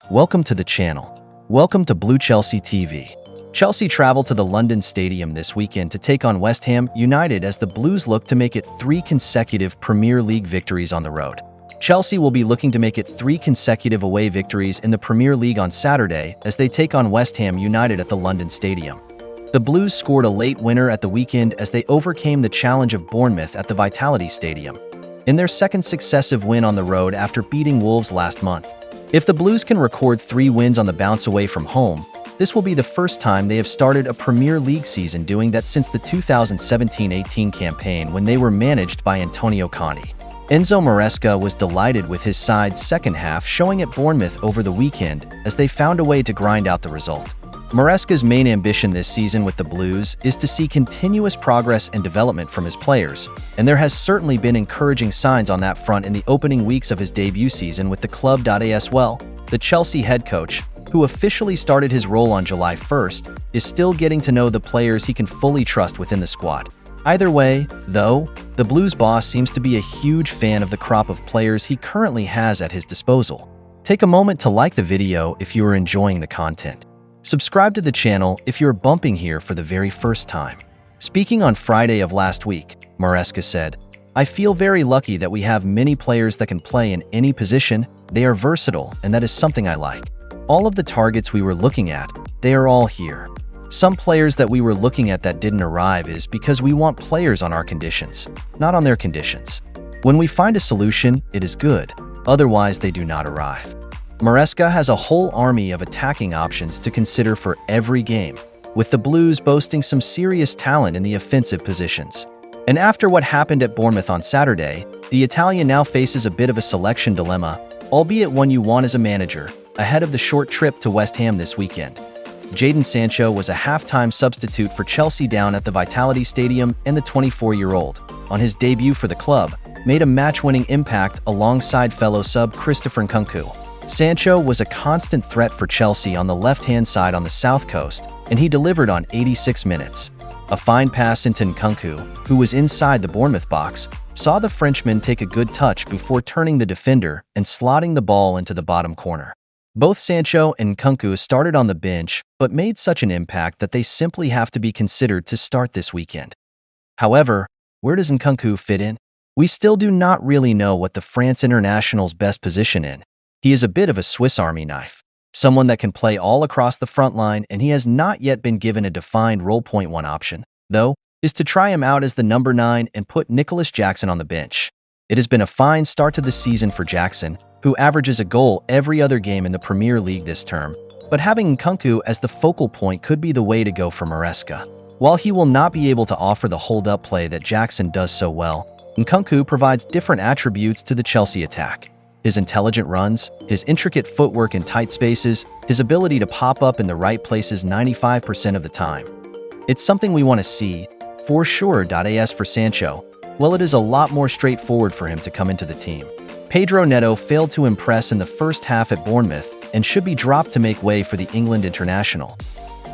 Welcome to the channel. Welcome to Blue Chelsea TV. Chelsea travel to the London Stadium this weekend to take on West Ham United as the Blues look to make it 3 consecutive Premier League victories on the road. Chelsea will be looking to make it 3 consecutive away victories in the Premier League on Saturday as they take on West Ham United at the London Stadium. The Blues scored a late winner at the weekend as they overcame the challenge of Bournemouth at the Vitality Stadium, in their second successive win on the road after beating Wolves last month. If the Blues can record 3 wins on the bounce away from home, this will be the first time they have started a Premier League season doing that since the 2017-18 campaign when they were managed by Antonio Conte. Enzo Maresca was delighted with his side's second half showing at Bournemouth over the weekend as they found a way to grind out the result. Maresca's main ambition this season with the Blues is to see continuous progress and development from his players, and there has certainly been encouraging signs on that front in the opening weeks of his debut season with the club. As well, the Chelsea head coach, who officially started his role on July 1st, is still getting to know the players he can fully trust within the squad. Either way, though, the Blues boss seems to be a huge fan of the crop of players he currently has at his disposal. Take a moment to like the video if you are enjoying the content. Subscribe to the channel if you're bumping here for the very first time. Speaking on Friday of last week, Maresca said, "I feel very lucky that we have many players that can play in any position. They are versatile, and that is something I like. All of the targets we were looking at, they are all here. Some players that we were looking at that didn't arrive is because we want players on our conditions, not on their conditions. When we find a solution, it is good. Otherwise, they do not arrive." Maresca has a whole army of attacking options to consider for every game, with the Blues boasting some serious talent in the offensive positions. And after what happened at Bournemouth on Saturday, the Italian now faces a bit of a selection dilemma, albeit one you want as a manager, ahead of the short trip to West Ham this weekend. Jadon Sancho was a halftime substitute for Chelsea down at the Vitality Stadium, and the 24-year-old, on his debut for the club, made a match-winning impact alongside fellow sub Christopher Nkunku. Sancho was a constant threat for Chelsea on the left-hand side on the south coast, and he delivered on 86 minutes. A fine pass into Nkunku, who was inside the Bournemouth box, saw the Frenchman take a good touch before turning the defender and slotting the ball into the bottom corner. Both Sancho and Nkunku started on the bench, but made such an impact that they simply have to be considered to start this weekend. However, where does Nkunku fit in? We still do not really know what the France international's best position in. He is a bit of a Swiss Army knife, someone that can play all across the front line, and he has not yet been given a defined role. One option, though, is to try him out as the number 9 and put Nicholas Jackson on the bench. It has been a fine start to the season for Jackson, who averages a goal every other game in the Premier League this term, but having Nkunku as the focal point could be the way to go for Maresca. While he will not be able to offer the hold-up play that Jackson does so well, Nkunku provides different attributes to the Chelsea attack. His intelligent runs, his intricate footwork in tight spaces, his ability to pop up in the right places 95% of the time. It's something we want to see, for sure. As for Sancho, well, it is a lot more straightforward for him to come into the team. Pedro Neto failed to impress in the first half at Bournemouth and should be dropped to make way for the England international.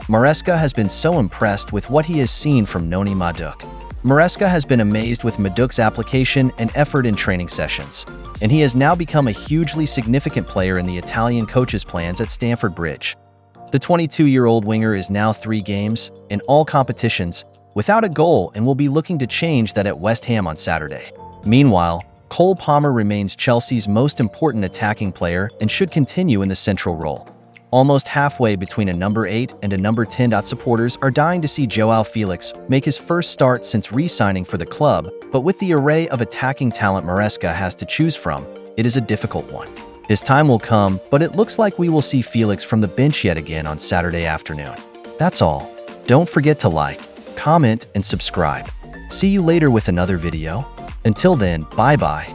Maresca has been so impressed with what he has seen from Noni Madueke. Maresca has been amazed with Madueke's application and effort in training sessions, and he has now become a hugely significant player in the Italian coach's plans at Stamford Bridge. The 22-year-old winger is now 3 games, in all competitions, without a goal and will be looking to change that at West Ham on Saturday. Meanwhile, Cole Palmer remains Chelsea's most important attacking player and should continue in the central role. Almost halfway between a number 8 and a number 10. Supporters are dying to see Joao Felix make his first start since re-signing for the club, but with the array of attacking talent Maresca has to choose from, it is a difficult one. His time will come, but it looks like we will see Felix from the bench yet again on Saturday afternoon. That's all. Don't forget to like, comment, and subscribe. See you later with another video. Until then, bye-bye.